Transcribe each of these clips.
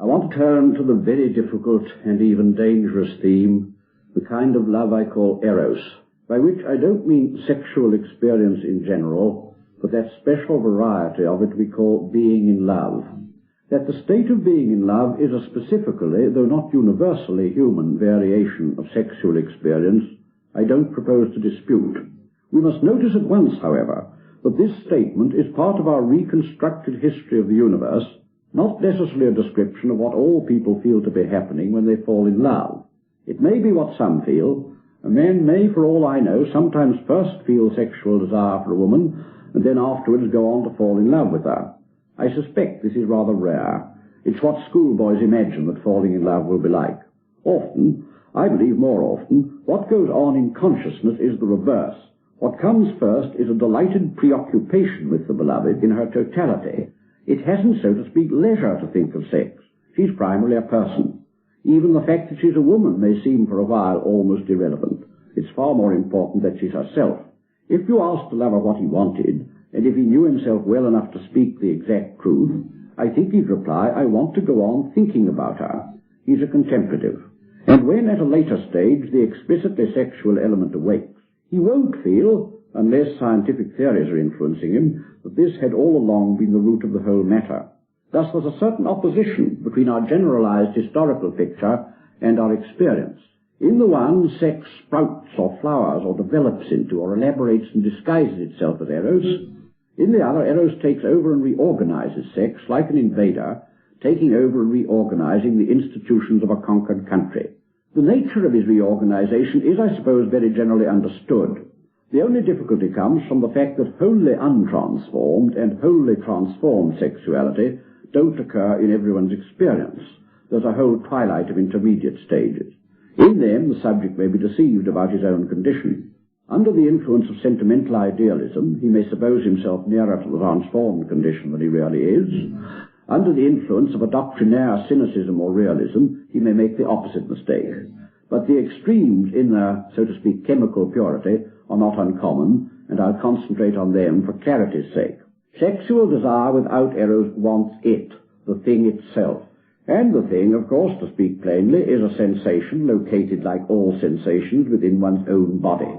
I want to turn to the very difficult and even dangerous theme, the kind of love I call Eros, by which I don't mean sexual experience in general, but that special variety of it we call being in love. That the state of being in love is a specifically, though not universally, human variation of sexual experience, I don't propose to dispute. We must notice at once, however, that this statement is part of our reconstructed history of the universe, not necessarily a description of what all people feel to be happening when they fall in love. It may be what some feel. A man may, for all I know, sometimes first feel sexual desire for a woman, and then afterwards go on to fall in love with her. I suspect this is rather rare. It's what schoolboys imagine that falling in love will be like. Often, I believe more often, what goes on in consciousness is the reverse. What comes first is a delighted preoccupation with the beloved in her totality. It hasn't, so to speak, leisure to think of sex. She's primarily a person. Even the fact that she's a woman may seem for a while almost irrelevant. It's far more important that she's herself. If you asked a lover what he wanted, and if he knew himself well enough to speak the exact truth, I think he'd reply, I want to go on thinking about her. He's a contemplative. And when at a later stage the explicitly sexual element awakes, he won't feel, unless scientific theories are influencing him, that this had all along been the root of the whole matter. Thus there's a certain opposition between our generalized historical picture and our experience. In the one, sex sprouts or flowers or develops into or elaborates and disguises itself as Eros. In the other, Eros takes over and reorganizes sex like an invader, taking over and reorganizing the institutions of a conquered country. The nature of his reorganization is, I suppose, very generally understood. The only difficulty comes from the fact that wholly untransformed and wholly transformed sexuality don't occur in everyone's experience. There's a whole twilight of intermediate stages. In them, the subject may be deceived about his own condition. Under the influence of sentimental idealism, he may suppose himself nearer to the transformed condition than he really is. Under the influence of a doctrinaire cynicism or realism, he may make the opposite mistake. But the extremes in their, so to speak, chemical purity are not uncommon, and I'll concentrate on them for clarity's sake. Sexual desire without Eros wants it, the thing itself. And the thing, of course, to speak plainly, is a sensation located like all sensations within one's own body.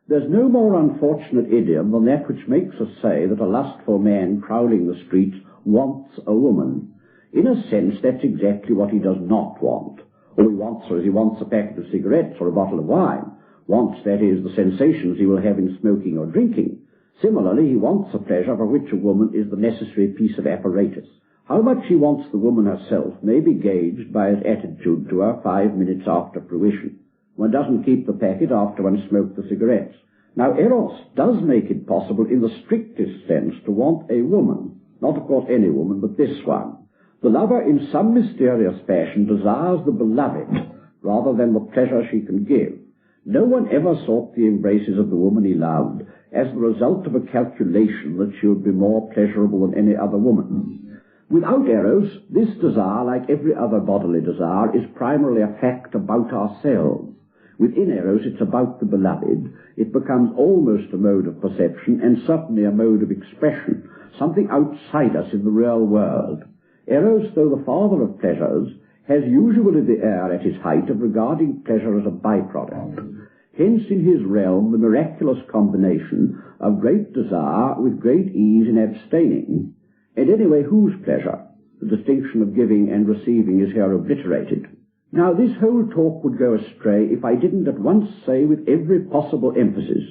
There's no more unfortunate idiom than that which makes us say that a lustful man prowling the streets wants a woman. In a sense, that's exactly what he does not want. All he wants her as he wants a packet of cigarettes or a bottle of wine. Wants, that is, the sensations he will have in smoking or drinking. Similarly, he wants a pleasure for which a woman is the necessary piece of apparatus. How much he wants the woman herself may be gauged by his attitude to her 5 minutes after fruition. One doesn't keep the packet after one smoked the cigarettes. Now, Eros does make it possible in the strictest sense to want a woman. Not, of course, any woman, but this one. The lover, in some mysterious fashion, desires the beloved rather than the pleasure she can give. No one ever sought the embraces of the woman he loved as the result of a calculation that she would be more pleasurable than any other woman. Without Eros, this desire, like every other bodily desire, is primarily a fact about ourselves. Within Eros, it's about the beloved. It becomes almost a mode of perception and certainly a mode of expression, something outside us in the real world. Eros, though the father of pleasures, has usually the air at his height of regarding pleasure as a byproduct. Hence in his realm the miraculous combination of great desire with great ease in abstaining. And anyway, whose pleasure? The distinction of giving and receiving is here obliterated. Now this whole talk would go astray if I didn't at once say with every possible emphasis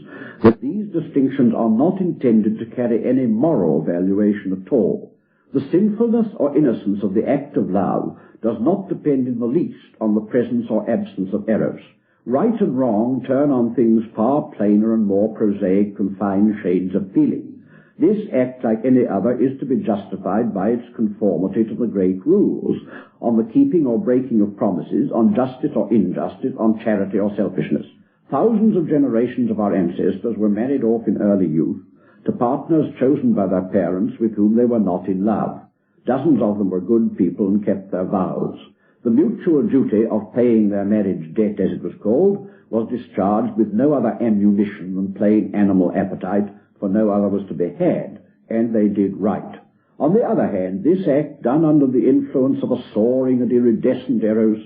that these distinctions are not intended to carry any moral valuation at all. The sinfulness or innocence of the act of love does not depend in the least on the presence or absence of Eros. Right and wrong turn on things far plainer and more prosaic than fine shades of feeling. This act, like any other, is to be justified by its conformity to the great rules, on the keeping or breaking of promises, on justice or injustice, on charity or selfishness. Thousands of generations of our ancestors were married off in early youth to partners chosen by their parents with whom they were not in love. Dozens of them were good people and kept their vows. The mutual duty of paying their marriage debt, as it was called, was discharged with no other ammunition than plain animal appetite, for no other was to be had, and they did right. On the other hand, this act, done under the influence of a soaring and iridescent Eros,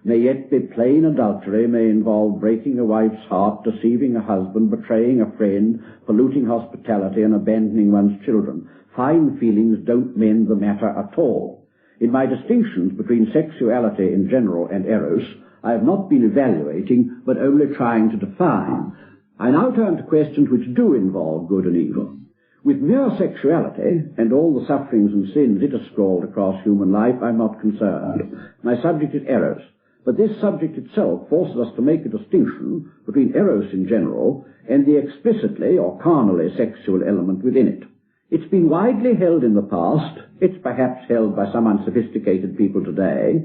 may yet be plain adultery, may involve breaking a wife's heart, deceiving a husband, betraying a friend, polluting hospitality, and abandoning one's children. Fine feelings don't mend the matter at all. In my distinctions between sexuality in general and Eros, I have not been evaluating, but only trying to define. I now turn to questions which do involve good and evil. With mere sexuality, and all the sufferings and sins it has scrawled across human life, I'm not concerned. My subject is Eros. But this subject itself forces us to make a distinction between Eros in general and the explicitly or carnally sexual element within it. It's been widely held in the past, it's perhaps held by some unsophisticated people today,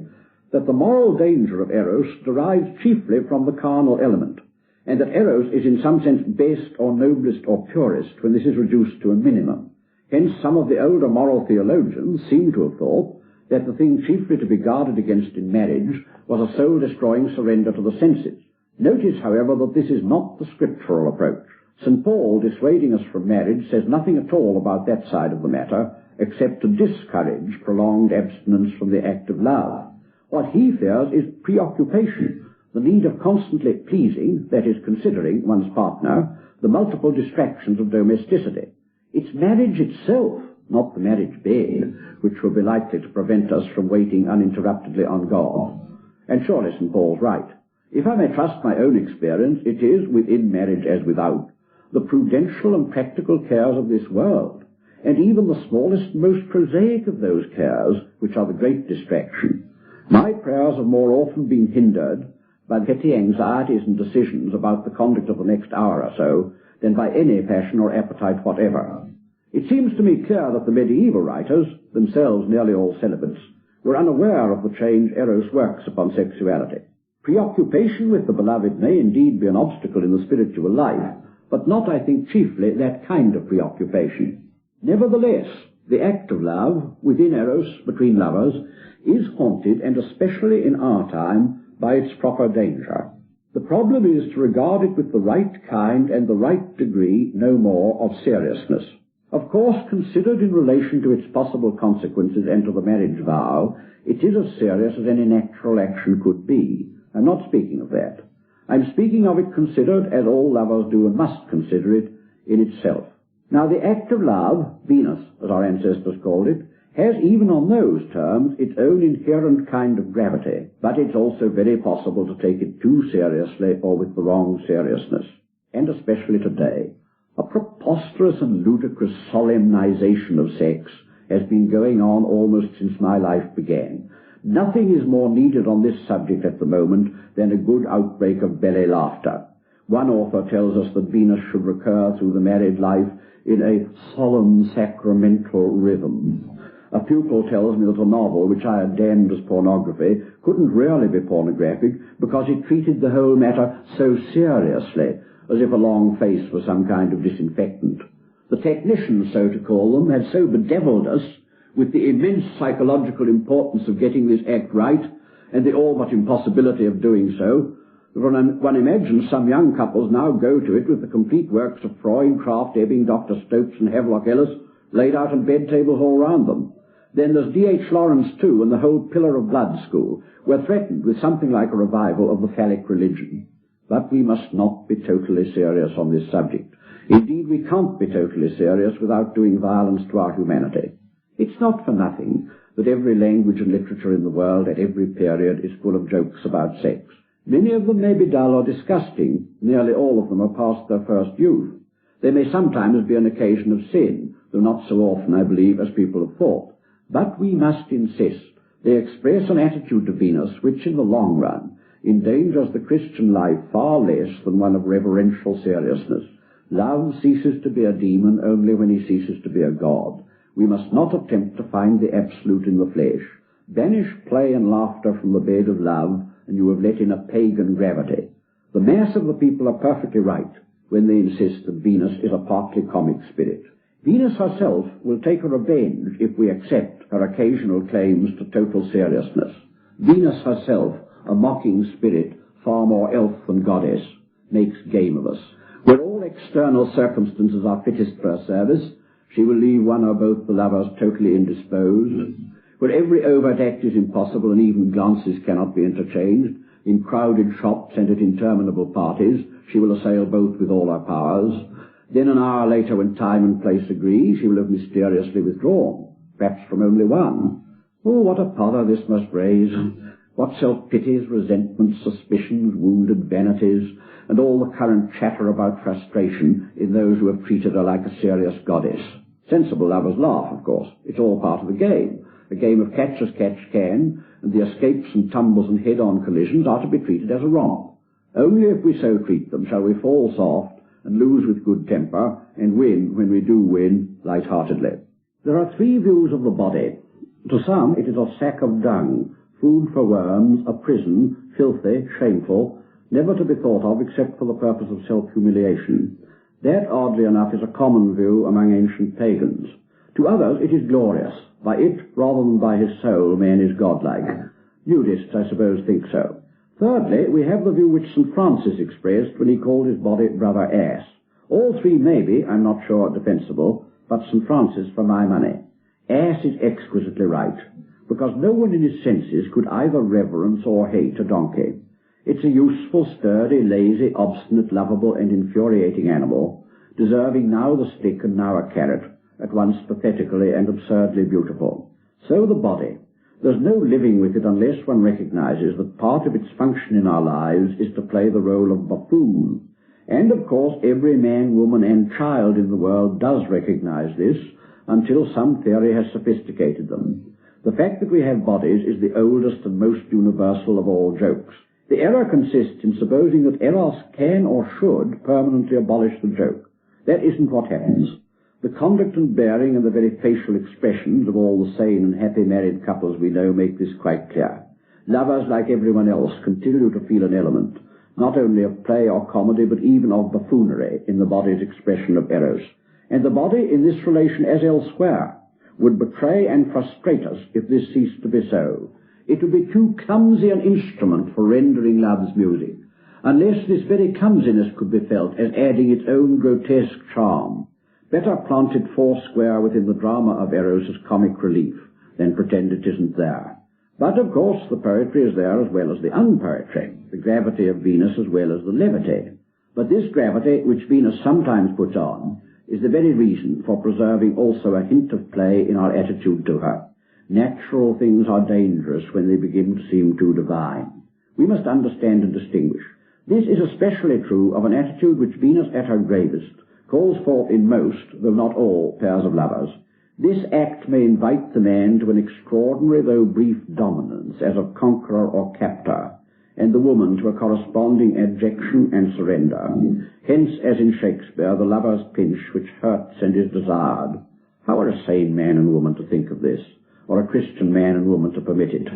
that the moral danger of Eros derives chiefly from the carnal element, and that Eros is in some sense best or noblest or purest when this is reduced to a minimum. Hence some of the older moral theologians seem to have thought that the thing chiefly to be guarded against in marriage was a soul-destroying surrender to the senses. Notice, however, that this is not the scriptural approach. St. Paul, dissuading us from marriage, says nothing at all about that side of the matter, except to discourage prolonged abstinence from the act of love. What he fears is preoccupation, the need of constantly pleasing, that is, considering one's partner, the multiple distractions of domesticity. It's marriage itself, not the marriage bed, which will be likely to prevent us from waiting uninterruptedly on God. And surely St. Paul's right. If I may trust my own experience, it is, within marriage as without, the prudential and practical cares of this world, and even the smallest, most prosaic of those cares, which are the great distraction. My prayers have more often been hindered by petty anxieties and decisions about the conduct of the next hour or so than by any passion or appetite whatever. It seems to me clear that the medieval writers, themselves nearly all celibates, were unaware of the change Eros works upon sexuality. Preoccupation with the beloved may indeed be an obstacle in the spiritual life, but not, I think, chiefly that kind of preoccupation. Nevertheless, the act of love, within Eros, between lovers, is haunted, and especially in our time, by its proper danger. The problem is to regard it with the right kind and the right degree, no more, of seriousness. Of course, considered in relation to its possible consequences and to the marriage vow, it is as serious as any natural action could be. I'm not speaking of that. I'm speaking of it considered, as all lovers do and must consider it, in itself. Now, the act of love, Venus, as our ancestors called it, has, even on those terms, its own inherent kind of gravity, but it's also very possible to take it too seriously or with the wrong seriousness, and especially today. A preposterous and ludicrous solemnization of sex has been going on almost since my life began. Nothing is more needed on this subject at the moment than a good outbreak of belly laughter. One author tells us that Venus should recur through the married life in a solemn sacramental rhythm. A pupil tells me that a novel, which I had damned as pornography, couldn't really be pornographic because it treated the whole matter so seriously, as if a long face was some kind of disinfectant. The technicians, so to call them, had so bedeviled us with the immense psychological importance of getting this act right, and the all but impossibility of doing so, that one imagines some young couples now go to it with the complete works of Freud, Kraft, Ebbing, Dr. Stokes, and Havelock Ellis laid out on bed tables all round them. Then there's D.H. Lawrence, too, and the whole Pillar of Blood school were threatened with something like a revival of the phallic religion. But we must not be totally serious on this subject. Indeed, we can't be totally serious without doing violence to our humanity. It's not for nothing that every language and literature in the world at every period is full of jokes about sex. Many of them may be dull or disgusting. Nearly all of them are past their first youth. They may sometimes be an occasion of sin, though not so often, I believe, as people have thought. But we must insist they express an attitude to Venus which, in the long run, endangers the Christian life far less than one of reverential seriousness. Love ceases to be a demon only when he ceases to be a god. We must not attempt to find the absolute in the flesh. Banish play and laughter from the bed of love, and you have let in a pagan gravity. The mass of the people are perfectly right when they insist that Venus is a partly comic spirit. Venus herself will take a revenge if we accept her occasional claims to total seriousness. Venus herself, a mocking spirit, far more elf than goddess, makes game of us. Where all external circumstances are fittest for her service, She will leave one or both the lovers totally indisposed, where every overt act is impossible and even glances cannot be interchanged. In crowded shops and at interminable parties, she will assail both with all her powers. Then an hour later, when time and place agree, she will have mysteriously withdrawn, perhaps from only one. Oh, what a pother this must raise! What self-pities, resentments, suspicions, wounded vanities, and all the current chatter about frustration in those who have treated her like a serious goddess. Sensible lovers laugh, of course. It's all part of the game. A game of catch as catch can, and the escapes and tumbles and head-on collisions are to be treated as a romp. Only if we so treat them shall we fall soft and lose with good temper, and win, when we do win, light-heartedly. There are three views of the body. To some it is a sack of dung, food for worms, a prison, filthy, shameful, never to be thought of except for the purpose of self-humiliation. That, oddly enough, is a common view among ancient pagans. To others it is glorious. By it, rather than by his soul, man is godlike. Nudists, I suppose, think so. Thirdly, we have the view which St. Francis expressed when he called his body brother ass. All three may be, I'm not sure, defensible, but St. Francis for my money. Ass is exquisitely right, because no one in his senses could either reverence or hate a donkey. It's a useful, sturdy, lazy, obstinate, lovable, and infuriating animal, deserving now the stick and now a carrot, at once pathetically and absurdly beautiful. So the body. There's no living with it unless one recognizes that part of its function in our lives is to play the role of buffoon. And, of course, every man, woman, and child in the world does recognize this, until some theory has sophisticated them. The fact that we have bodies is the oldest and most universal of all jokes. The error consists in supposing that Eros can or should permanently abolish the joke. That isn't what happens. The conduct and bearing and the very facial expressions of all the sane and happy married couples we know make this quite clear. Lovers, like everyone else, continue to feel an element, not only of play or comedy, but even of buffoonery in the body's expression of Eros. And the body, in this relation as elsewhere, would betray and frustrate us if this ceased to be so. It would be too clumsy an instrument for rendering love's music, unless this very clumsiness could be felt as adding its own grotesque charm. Better plant it foursquare within the drama of Eros as comic relief than pretend it isn't there. But, of course, the poetry is there as well as the unpoetry, the gravity of Venus as well as the levity. But this gravity, which Venus sometimes puts on, is the very reason for preserving also a hint of play in our attitude to her. Natural things are dangerous when they begin to seem too divine. We must understand and distinguish. This is especially true of an attitude which Venus at her gravest calls forth in most, though not all, pairs of lovers. This act may invite the man to an extraordinary though brief dominance as of conqueror or captor, and the woman to a corresponding abjection and surrender. Hence, as in Shakespeare, the lover's pinch which hurts and is desired. How are a sane man and woman to think of this, or a Christian man and woman to permit it?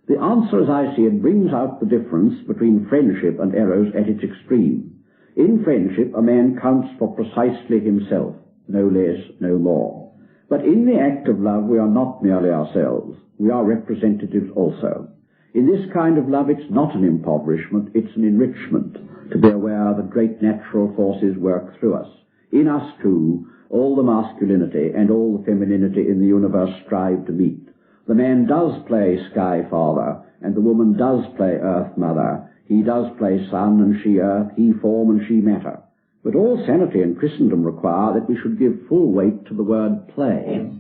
The answer, as I see it, brings out the difference between friendship and Eros at its extreme. In friendship, a man counts for precisely himself, no less, no more. But in the act of love, we are not merely ourselves. We are representatives also. In this kind of love, it's not an impoverishment, it's an enrichment, to be aware that great natural forces work through us. In us, too, all the masculinity and all the femininity in the universe strive to meet. The man does play Sky Father, and the woman does play Earth Mother. He does play sun and she earth, he form and she matter. But all sanity and Christendom require that we should give full weight to the word play.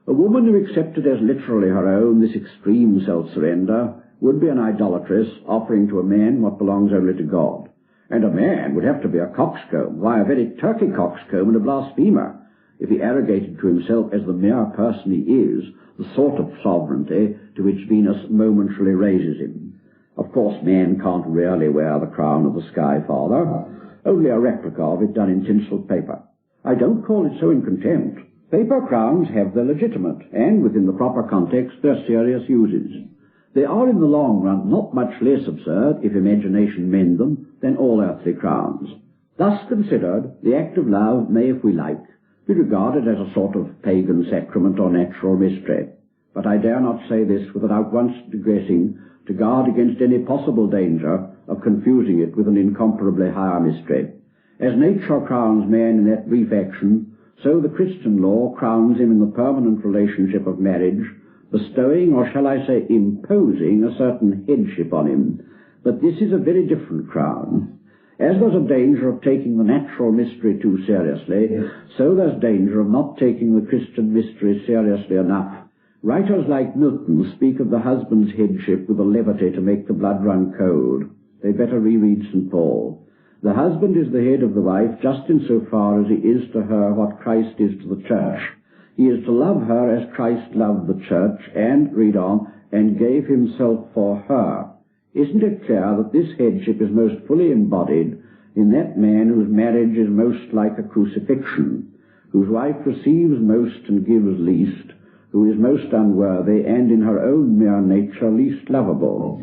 A woman who accepted as literally her own this extreme self-surrender would be an idolatress offering to a man what belongs only to God. And a man would have to be a coxcomb, why, a very turkey coxcomb and a blasphemer, if he arrogated to himself as the mere person he is, the sort of sovereignty to which Venus momentarily raises him. Of course, man can't really wear the crown of the Sky Father, only a replica of it done in tinsel paper. I don't call it so in contempt. Paper crowns have their legitimate, and within the proper context, their serious uses. They are in the long run not much less absurd, if imagination mend them, than all earthly crowns. Thus considered, the act of love may, if we like, be regarded as a sort of pagan sacrament or natural mystery. But I dare not say this without once digressing to guard against any possible danger of confusing it with an incomparably higher mystery. As nature crowns man in that brief action, so the Christian law crowns him in the permanent relationship of marriage, bestowing, or shall I say imposing, a certain headship on him. But this is a very different crown. As there's a danger of taking the natural mystery too seriously, so there's danger of not taking the Christian mystery seriously enough. Writers like Milton speak of the husband's headship with a levity to make the blood run cold. They'd better reread St. Paul. The husband is the head of the wife just in so far as he is to her what Christ is to the church. He is to love her as Christ loved the church and, read on, and gave himself for her. Isn't it clear that this headship is most fully embodied in that man whose marriage is most like a crucifixion, whose wife receives most and gives least, who is most unworthy and in her own mere nature least lovable?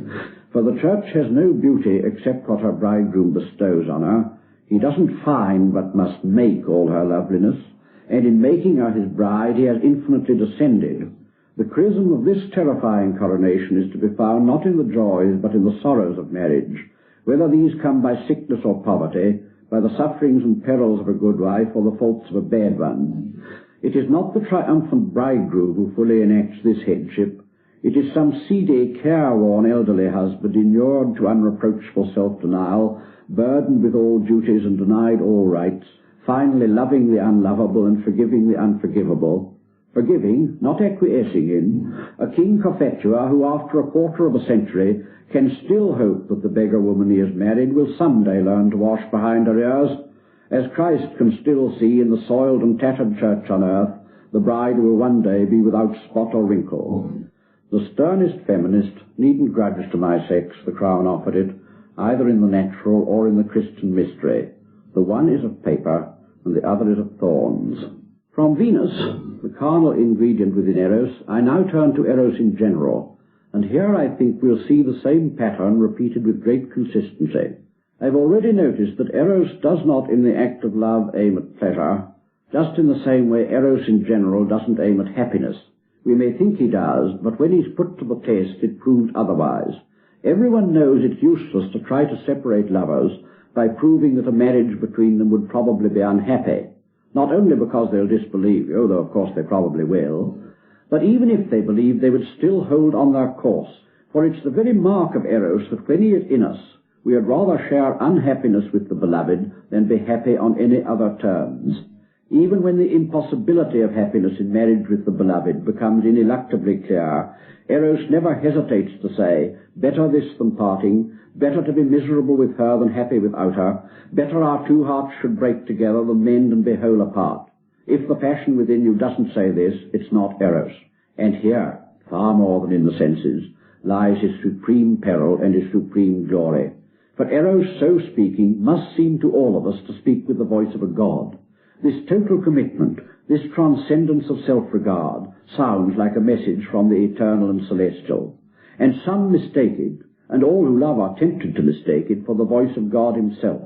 For the church has no beauty except what her bridegroom bestows on her. He doesn't find but must make all her loveliness, and in making her his bride he has infinitely descended. The chrism of this terrifying coronation is to be found not in the joys but in the sorrows of marriage, whether these come by sickness or poverty, by the sufferings and perils of a good wife or the faults of a bad one. It is not the triumphant bridegroom who fully enacts this headship. It is some seedy, careworn elderly husband, inured to unreproachful self-denial, burdened with all duties and denied all rights, finally loving the unlovable and forgiving the unforgivable. Forgiving, not acquiescing in, a King Cophetua who after a quarter of a century can still hope that the beggar woman he has married will someday learn to wash behind her ears, as Christ can still see in the soiled and tattered church on earth the bride will one day be without spot or wrinkle. The sternest feminist needn't grudge to my sex the crown offered it, either in the natural or in the Christian mystery. The one is of paper, and the other is of thorns. From Venus, the carnal ingredient within Eros, I now turn to Eros in general, and here I think we'll see the same pattern repeated with great consistency. I've already noticed that Eros does not in the act of love aim at pleasure, just in the same way Eros in general doesn't aim at happiness. We may think he does, but when he's put to the test it proved otherwise. Everyone knows it's useless to try to separate lovers by proving that a marriage between them would probably be unhappy. Not only because they'll disbelieve you, though of course they probably will, but even if they believe they would still hold on their course, for it's the very mark of Eros that when he is in us, we would rather share unhappiness with the beloved than be happy on any other terms. Even when the impossibility of happiness in marriage with the beloved becomes ineluctably clear, Eros never hesitates to say, better this than parting, better to be miserable with her than happy without her, better our two hearts should break together than mend and be whole apart. If the passion within you doesn't say this, it's not Eros. And here, far more than in the senses, lies his supreme peril and his supreme glory. For Eros, so speaking, must seem to all of us to speak with the voice of a god. This total commitment, this transcendence of self-regard, sounds like a message from the eternal and celestial. And some mistake it, and all who love are tempted to mistake it for the voice of God himself.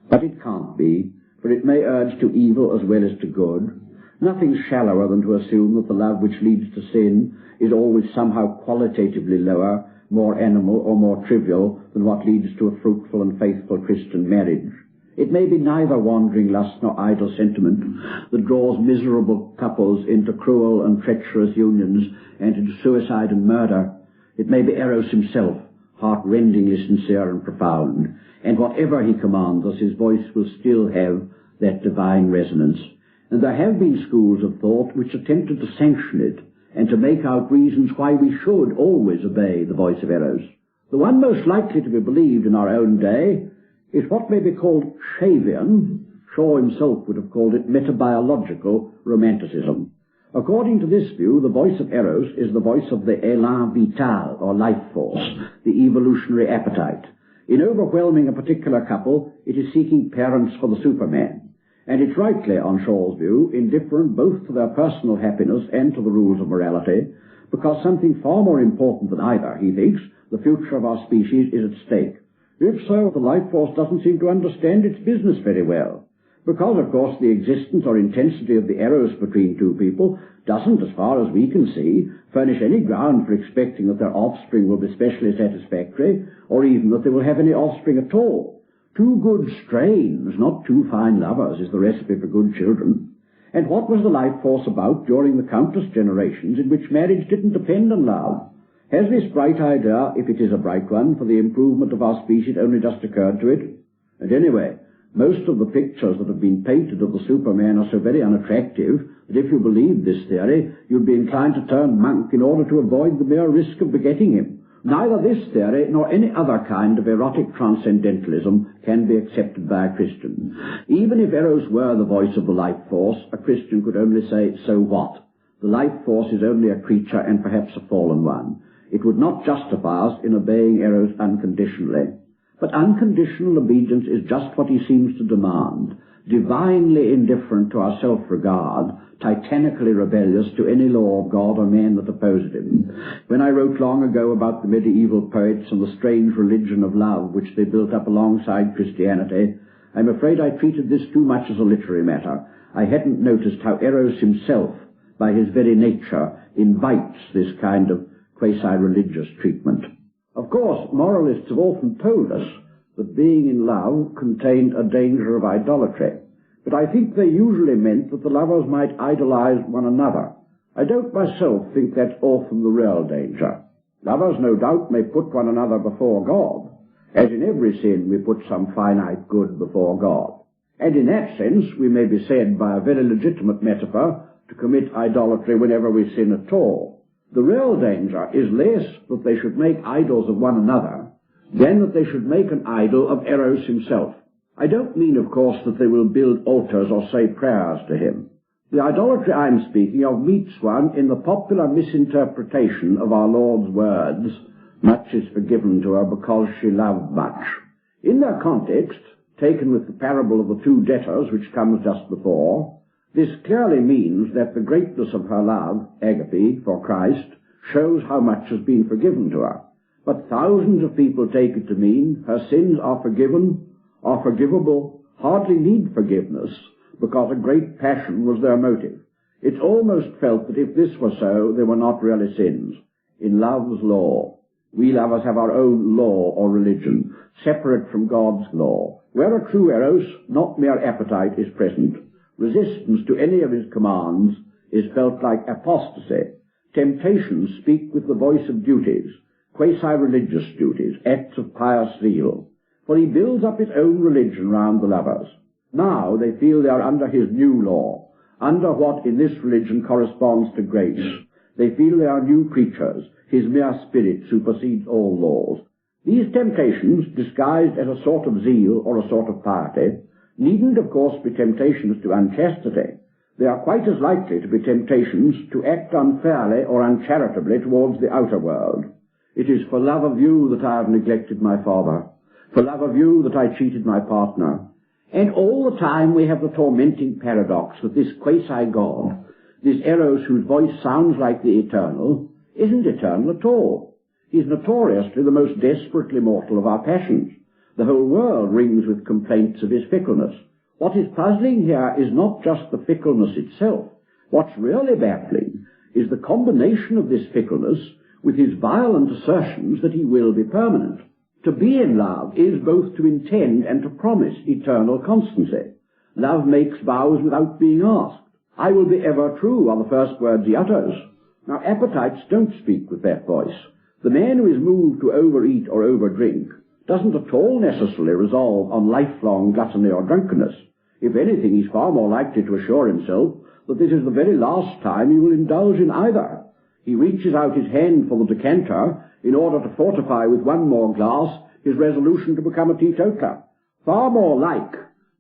But it can't be, for it may urge to evil as well as to good. Nothing shallower than to assume that the love which leads to sin is always somehow qualitatively lower, more animal or more trivial than what leads to a fruitful and faithful Christian marriage. It may be neither wandering lust nor idle sentiment that draws miserable couples into cruel and treacherous unions and into suicide and murder. It may be Eros himself, heart-rendingly sincere and profound, and whatever he commands us, his voice will still have that divine resonance. And there have been schools of thought which attempted to sanction it and to make out reasons why we should always obey the voice of Eros. The one most likely to be believed in our own day is what may be called Shavian. Shaw himself would have called it metabiological romanticism. According to this view, the voice of Eros is the voice of the élan vital, or life force, the evolutionary appetite. In overwhelming a particular couple, it is seeking parents for the Superman. And it's rightly, on Shaw's view, indifferent both to their personal happiness and to the rules of morality, because something far more important than either, he thinks, the future of our species, is at stake. If so, the life force doesn't seem to understand its business very well, because, of course, the existence or intensity of the Eros between two people doesn't, as far as we can see, furnish any ground for expecting that their offspring will be specially satisfactory, or even that they will have any offspring at all. Two good strains, not two fine lovers, is the recipe for good children. And what was the life force about during the countless generations in which marriage didn't depend on love? Has this bright idea, if it is a bright one, for the improvement of our species only just occurred to it? And anyway, most of the pictures that have been painted of the Superman are so very unattractive that if you believed this theory, you'd be inclined to turn monk in order to avoid the mere risk of begetting him. Neither this theory nor any other kind of erotic transcendentalism can be accepted by a Christian. Even if Eros were the voice of the life force, a Christian could only say, so what? The life force is only a creature and perhaps a fallen one. It would not justify us in obeying Eros unconditionally. But unconditional obedience is just what he seems to demand, divinely indifferent to our self-regard, titanically rebellious to any law of God or man that opposes him. When I wrote long ago about the medieval poets and the strange religion of love which they built up alongside Christianity, I'm afraid I treated this too much as a literary matter. I hadn't noticed how Eros himself, by his very nature, invites this kind of quasi-religious treatment. Of course, moralists have often told us that being in love contained a danger of idolatry, but I think they usually meant that the lovers might idolize one another. I don't myself think that's often the real danger. Lovers, no doubt, may put one another before God, as in every sin we put some finite good before God. And in that sense, we may be said, by a very legitimate metaphor, to commit idolatry whenever we sin at all. The real danger is less that they should make idols of one another than that they should make an idol of Eros himself. I don't mean, of course, that they will build altars or say prayers to him. The idolatry I'm speaking of meets one in the popular misinterpretation of our Lord's words, much is forgiven to her because she loved much. In their context, taken with the parable of the two debtors which comes just before, this clearly means that the greatness of her love, agape, for Christ, shows how much has been forgiven to her. But thousands of people take it to mean her sins are forgiven, are forgivable, hardly need forgiveness, because a great passion was their motive. It's almost felt that if this were so, they were not really sins. In love's law, we lovers have our own law or religion, separate from God's law. Where a true Eros, not mere appetite, is present, resistance to any of his commands is felt like apostasy. Temptations speak with the voice of duties, quasi-religious duties, acts of pious zeal. For he builds up his own religion round the lovers. Now they feel they are under his new law, under what in this religion corresponds to grace. They feel they are new creatures. His mere spirit supersedes all laws. These temptations, disguised as a sort of zeal or a sort of piety, needn't of course be temptations to unchastity. They are quite as likely to be temptations to act unfairly or uncharitably towards the outer world. It is for love of you that I have neglected my father, for love of you that I cheated my partner. And all the time we have the tormenting paradox that this quasi-God, this Eros whose voice sounds like the eternal, isn't eternal at all. He's notoriously the most desperately mortal of our passions. The whole world rings with complaints of his fickleness. What is puzzling here is not just the fickleness itself. What's really baffling is the combination of this fickleness with his violent assertions that he will be permanent. To be in love is both to intend and to promise eternal constancy. Love makes vows without being asked. I will be ever true are the first words he utters. Now, appetites don't speak with that voice. The man who is moved to overeat or overdrink doesn't at all necessarily resolve on lifelong gluttony or drunkenness. If anything, he's far more likely to assure himself that this is the very last time he will indulge in either. He reaches out his hand for the decanter in order to fortify with one more glass his resolution to become a teetotaler. Far more like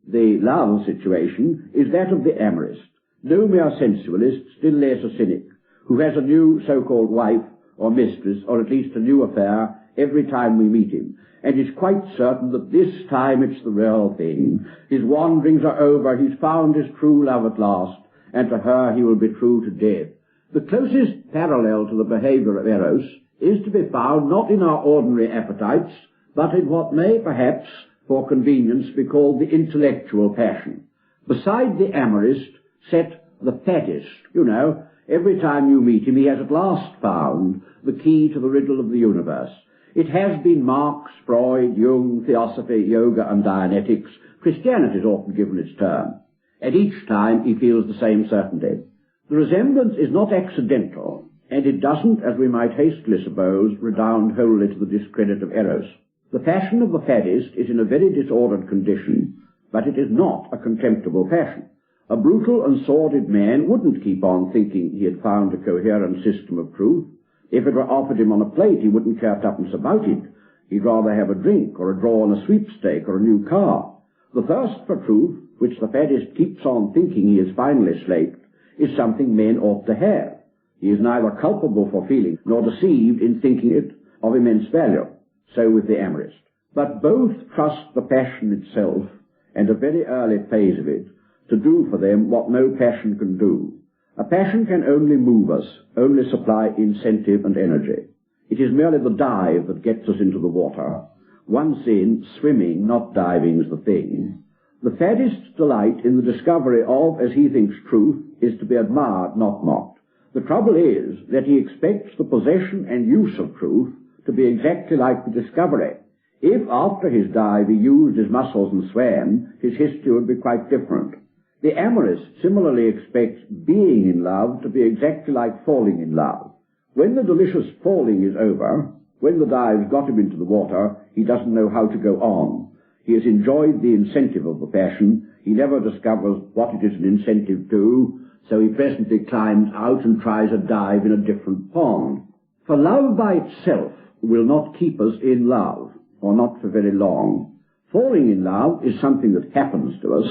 the love situation is that of the amorist, no mere sensualist, still less a cynic, who has a new so-called wife or mistress, or at least a new affair, every time we meet him, and is quite certain that this time it's the real thing. His wanderings are over, he's found his true love at last, and to her he will be true to death. The closest parallel to the behavior of Eros is to be found not in our ordinary appetites, but in what may perhaps, for convenience, be called the intellectual passion. Beside the amorist set the faddist. You know, every time you meet him he has at last found the key to the riddle of the universe. It has been Marx, Freud, Jung, Theosophy, Yoga and Dianetics. Christianity is often given its term. and each time he feels the same certainty. The resemblance is not accidental, and it doesn't, as we might hastily suppose, redound wholly to the discredit of Eros. The passion of the faddist is in a very disordered condition, but it is not a contemptible passion. A brutal and sordid man wouldn't keep on thinking he had found a coherent system of truth. If it were offered him on a plate, he wouldn't care tuppence about it. He'd rather have a drink, or a draw on a sweepstake, or a new car. The thirst for truth, which the faddist keeps on thinking he has finally slaked, is something men ought to have. He is neither culpable for feeling, nor deceived in thinking it of immense value. So with the amorist. But both trust the passion itself, and a very early phase of it, to do for them what no passion can do. A passion can only move us, only supply incentive and energy. It is merely the dive that gets us into the water. Once in, swimming, not diving, is the thing. The faddist's delight in the discovery of, as he thinks, truth is to be admired, not mocked. The trouble is that he expects the possession and use of truth to be exactly like the discovery. If after his dive he used his muscles and swam, his history would be quite different. The amorist similarly expects being in love to be exactly like falling in love. When the delicious falling is over, when the dive's got him into the water, he doesn't know how to go on. He has enjoyed the incentive of the passion. He never discovers what it is an incentive to, so he presently climbs out and tries a dive in a different pond. For love by itself will not keep us in love, or not for very long. Falling in love is something that happens to us.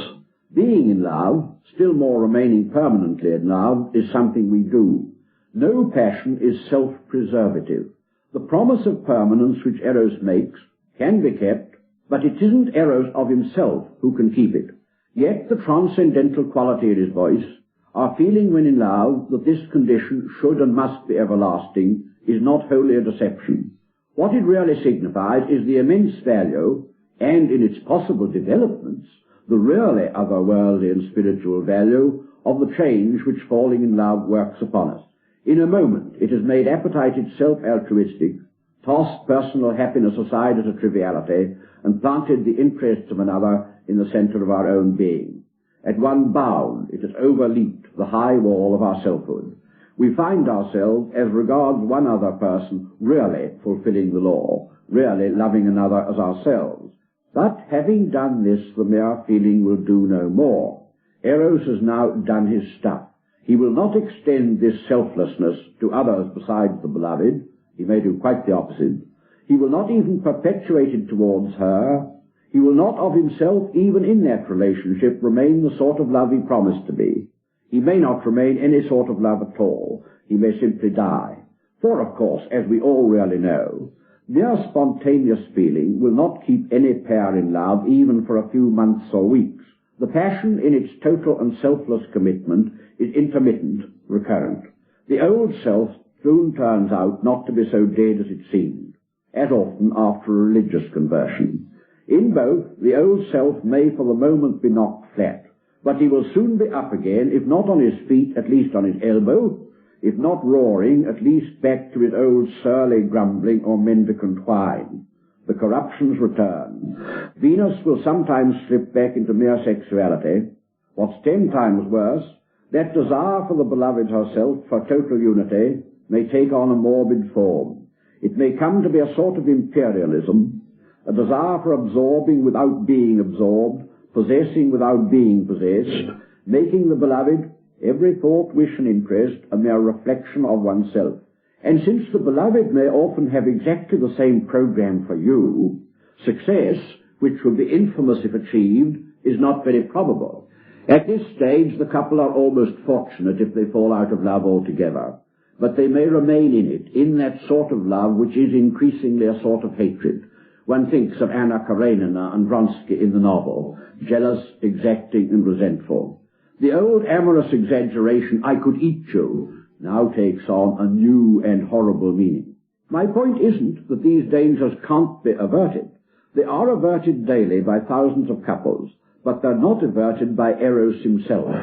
Being in love, still more remaining permanently in love, is something we do. No passion is self-preservative. The promise of permanence which Eros makes can be kept, but it isn't Eros of himself who can keep it. Yet the transcendental quality in his voice, our feeling when in love that this condition should and must be everlasting, is not wholly a deception. What it really signifies is the immense value, and in its possible developments, the really otherworldly and spiritual value of the change which falling in love works upon us. In a moment it has made appetite itself altruistic, tossed personal happiness aside as a triviality, and planted the interests of another in the centre of our own being. At one bound it has overleaped the high wall of our selfhood. We find ourselves, as regards one other person, really fulfilling the law, really loving another as ourselves. But having done this, the mere feeling will do no more. Eros has now done his stuff. He will not extend this selflessness to others besides the beloved. He may do quite the opposite. He will not even perpetuate it towards her. He will not of himself, even in that relationship, remain the sort of love he promised to be. He may not remain any sort of love at all. He may simply die. For, of course, as we all really know, mere spontaneous feeling will not keep any pair in love even for a few months or weeks. The passion in its total and selfless commitment is intermittent, recurrent. The old self soon turns out not to be so dead as it seemed, as often after a religious conversion. In both, the old self may for the moment be knocked flat, but he will soon be up again, if not on his feet, at least on his elbow, if not roaring, at least back to his old surly grumbling or mendicant whine. The corruptions return. Venus will sometimes slip back into mere sexuality. What's 10 times worse, that desire for the beloved herself, for total unity, may take on a morbid form. It may come to be a sort of imperialism, a desire for absorbing without being absorbed, possessing without being possessed, making the beloved, every thought, wish and interest, a mere reflection of oneself. And since the beloved may often have exactly the same program for you, success, which would be infamous if achieved, is not very probable. At this stage, the couple are almost fortunate if they fall out of love altogether, but they may remain in it, in that sort of love which is increasingly a sort of hatred. One thinks of Anna Karenina and Vronsky in the novel, jealous, exacting, and resentful. The old amorous exaggeration, "I could eat you," now takes on a new and horrible meaning. My point isn't that these dangers can't be averted. They are averted daily by thousands of couples, but they're not averted by Eros himself.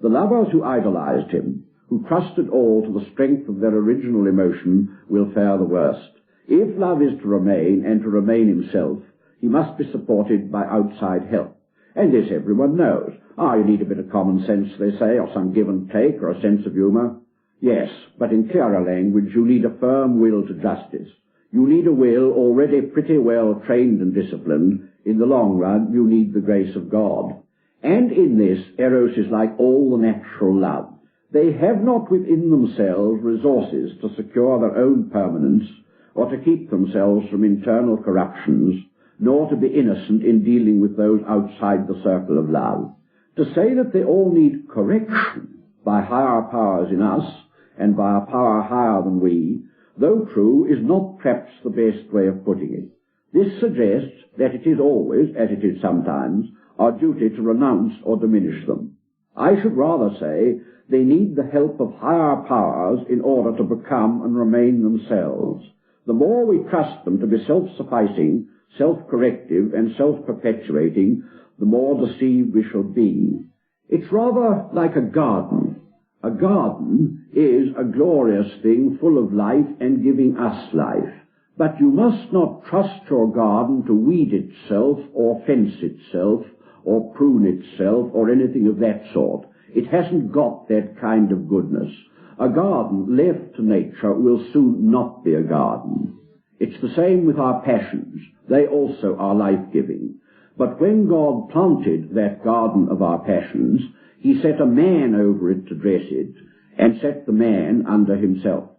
The lovers who idolized him, who trusted all to the strength of their original emotion, will fare the worst. If love is to remain, and to remain himself, he must be supported by outside help. And this everyone knows. You need a bit of common sense, they say, or some give and take, or a sense of humour. Yes, but in clearer language, you need a firm will to justice. You need a will already pretty well trained and disciplined. In the long run, you need the grace of God. And in this, Eros is like all the natural love. They have not within themselves resources to secure their own permanence, or to keep themselves from internal corruptions, nor to be innocent in dealing with those outside the circle of love. To say that they all need correction by higher powers in us, and by a power higher than we, though true, is not perhaps the best way of putting it. This suggests that it is always, as it is sometimes, our duty to renounce or diminish them. I should rather say they need the help of higher powers in order to become and remain themselves. The more we trust them to be self-sufficing, self-corrective, and self-perpetuating, the more deceived we shall be. It's rather like a garden. A garden is a glorious thing full of life and giving us life. But you must not trust your garden to weed itself or fence itself or prune itself or anything of that sort. It hasn't got that kind of goodness. A garden left to nature will soon not be a garden. It's the same with our passions. They also are life-giving. But when God planted that garden of our passions, he set a man over it to dress it, and set the man under himself.